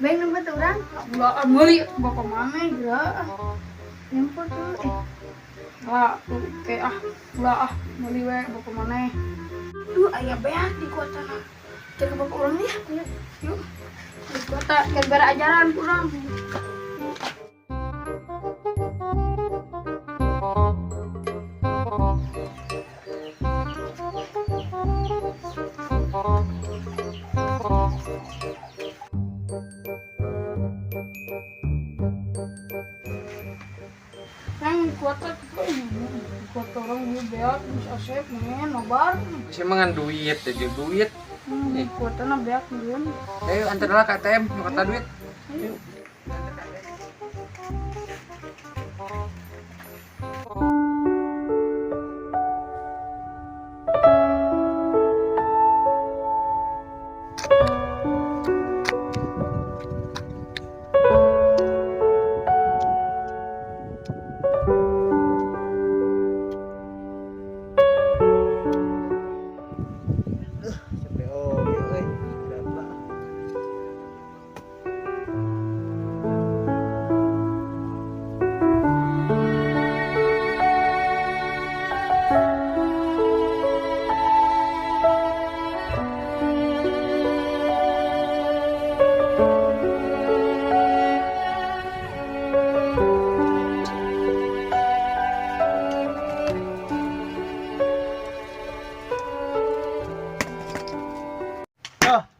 Baik nempat orang. Ulah meuli bapak mana geura. Nyempot tuh. Lah, kayak ulah meuli we bapak mana. Duh, aya beak di kotana. Cek bapak orang ya. Yuk. Di kota gara-gara ajaran kurang. Kuota orang ini beak bisa save nih nobar. Saya mangan duit, jadi duit. Kuota na beak nih. Ayo antarlah ke ATM, mau kata duit. Ayo.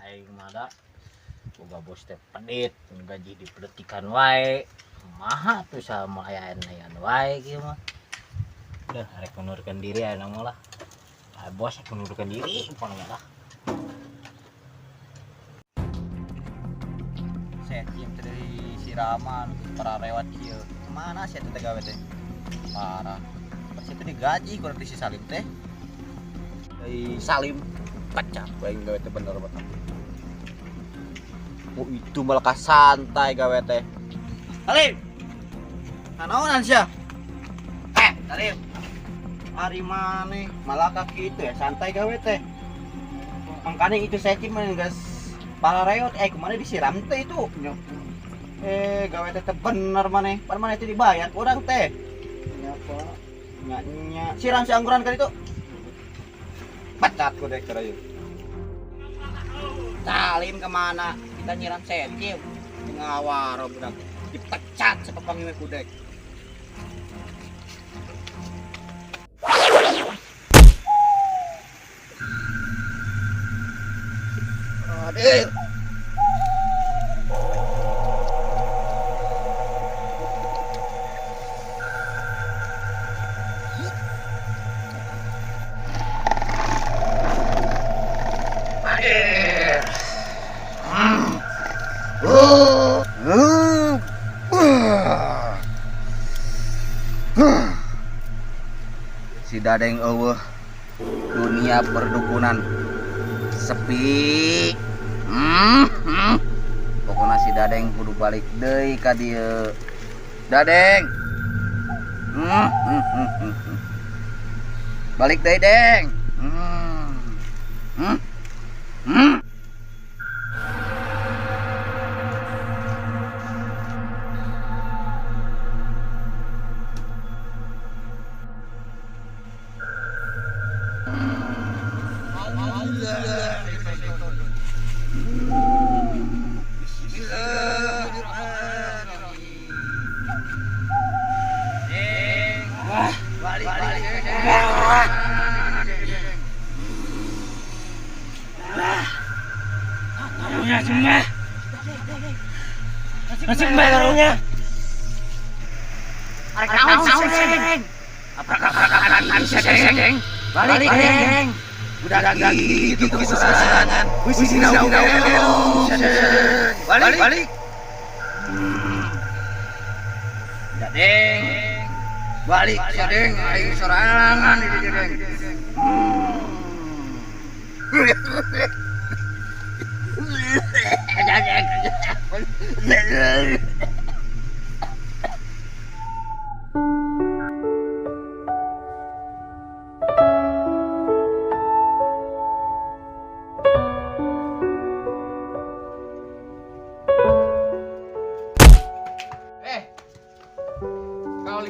Aing mada boga bos teh pedit gaji dipedetikan wae maha tuh sama ayan wae kieu mah udah arek mundurkeun diri aya mah lah bos mundurkeun diri pon lah saya tim dari siraman para lewat kieu mana saya teh gawe teh parah pas itu digaji kurang di si Salim teh dari Salim kacang aing gawe teh bener betul. Oh itu malah santai gawe teh. Salim. Nanaonan sia? Salim. Hari maneh malah ka kitu ya santai gawe teh. Mangkane itu saya mah geus para reot kemana disiram teh itu. Gawe teh bener maneh. Pan maneh teh dibayar urang teh. Ya Pak. Nya siram si angguran kali itu. Pecat ku dek terayu. Salim kemana? Kita nyiram sentim. Ngawaro budak. Dipecat sepepang we kudek. Aduh. Si Dadeng eueuh dunia perdukunan sepi. Pokoknya si Dadeng kudu balik deui ka dieu. Dadeng. Balik deui, Deng. Masih bayarnya. Arek naon sih? Apa Deng? Balik Deng. Udah gitu kesesanan. Wis sinau. Balik. Udah Deng. Balik Deng, aing sorangan di Deng.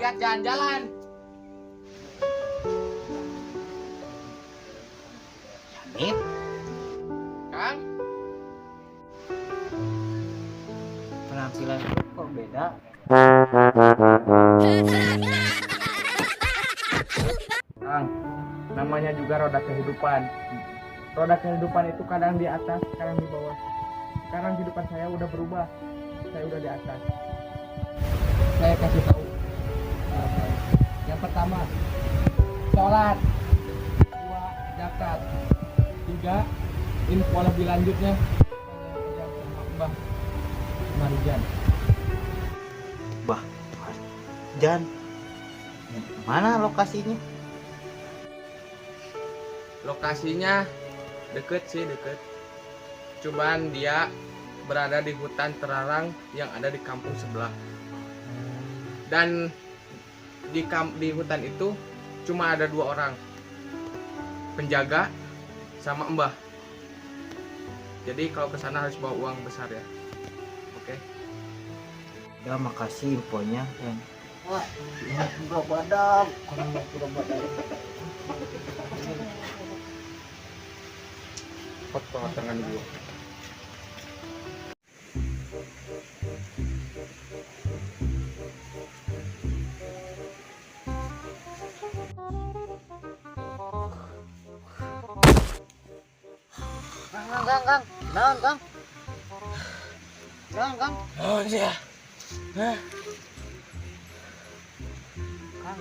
lihat jalan-jalan. Nih, Kang, penampilan kok beda? Kang, namanya juga roda kehidupan. Roda kehidupan itu kadang di atas, kadang di bawah. Sekarang kehidupan saya udah berubah. Saya udah di atas. Saya kasih tahu. Yang pertama, sholat. 2, zakat. 3, info lebih lanjutnya. Saya sama Mbah Marijan. Bah, Jan, mana lokasinya? Lokasinya deket sih, deket. Cuman dia berada di hutan terlarang yang ada di kampung sebelah. Dan di hutan itu cuma ada 2 orang, penjaga sama Mbah. Jadi kalau ke sana harus bawa uang besar ya. Oke. Ya makasih infonya, Jan. Wah, pura badak, pura badak. Foto tangan gua. Kang. Naon, Kang? Naon, Kang? Oh iya. Kang,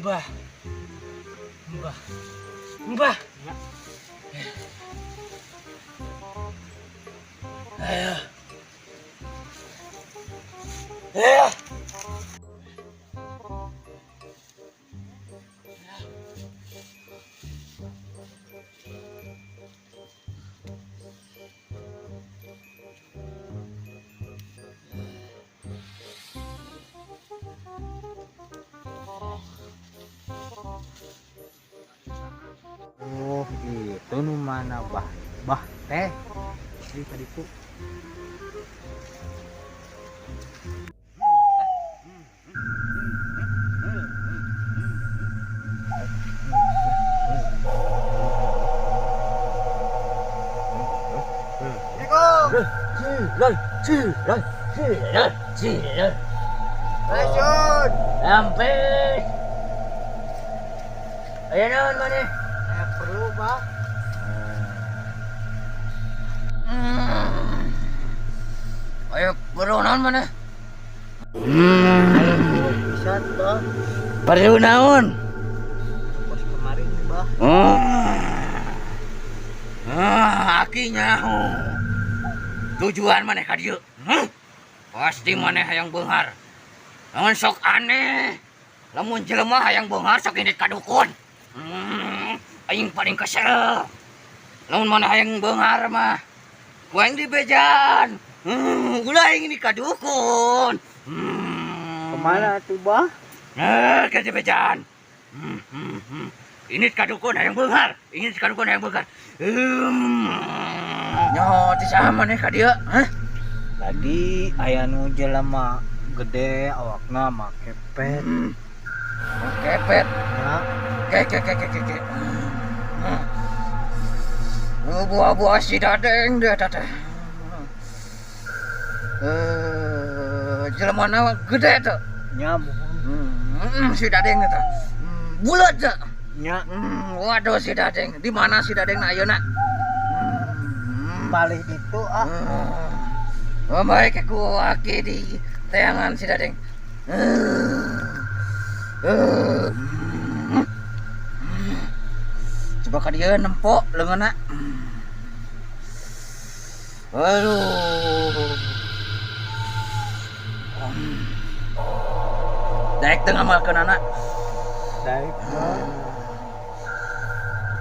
Mbah. Mbah. Ayo. oh itu nu mana bah teh di tadiku. Rasul, Sampai. Ayo naon mana? perlu bah. Ayo perlu naon mana? Bisa bah. Perlu naon? Pas kemarin bah. Akinya. Tujuan mana ka dieu? Pasti mana hayang beunghar. Naon sok aneh. Lamun jelema hayang beunghar sok indit ka dukun. Aing paling kesel. Lamun mana hayang beunghar mah kuaing di bejan. Ulah aing di ka dukun. Kemana tuh bah? Ke di bejan. Ini ka dukun hayang beunghar. Ini ka dukun hayang beunghar. Nyo ti saha maneh ka dieu? Tadi aya nu jelema gede awakna make pet. Kepet. Ya, Ke. Buah-buah si dadeng dia teh. Jelema na gede tuh. nya Si dadeng eta. Bulat tuh. nya Waduh si dadeng. Di mana si dadeng na ayeuna? balik itu Baik aku aki di tayangan si dadeng. Coba ka dieu nempok leungeunna. Aduh. Daek teu ngamalkeun anak. daik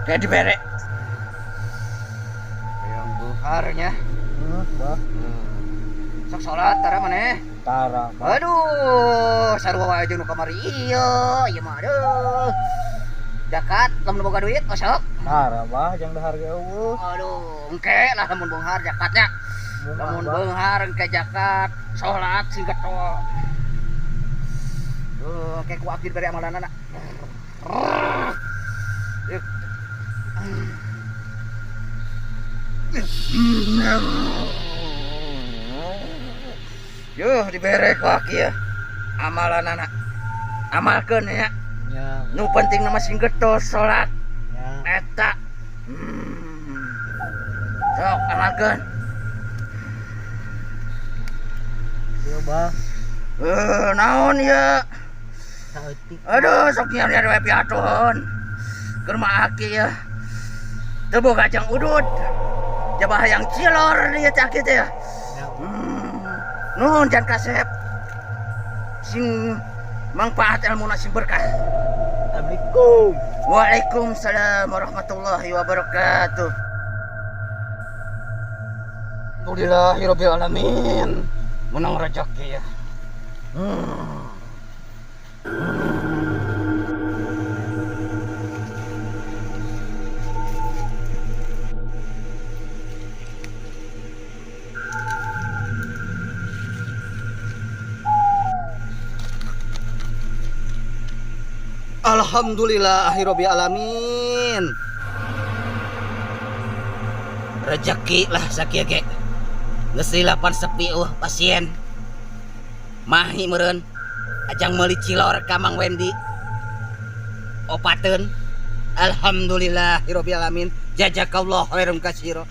Kayak dibere. yang Harnya. bah Sok salat tara maneh. tara bah. Aduh, sarua wae jeung nu kamari ieu mah aduh. Zakat lamun boga duit masuk. Tara bah jang dahar ge eueuh. Aduh, engke lah lamun beunghar zakatnya. lamun beunghar ke jakat salat singkat to. Kayak ku abdi bari amalanana. Yuh dibere ku aki ya. Amalanana. Amalkeun ya. Ya, Nu penting nama singkat to salat. ya. Eta. Sok amalkeun. Iya, Bang. Naon ya? Saeutik. Aduh, sok nyiar we piaton. Keur mah aki ya. Teu boga jang udud. Jabah hayang cilor dia cak kitu ya. Ya, Nuhun jan kasep. Sing manfaat ilmu sing berkah. Assalamualaikum. Waalaikumsalam warahmatullahi wabarakatuh. Alhamdulillahirabbil alamin. Menang rezeki ya. Alhamdulillahirabbil alamin. Rezeki lah sakieu ge. Geus dilapan sepi pasien. Mahi meureun ajang meuli cilor ka Mang Wendy. Opateun. Alhamdulillahirabbil alamin. Jazakallahu khairan katsira.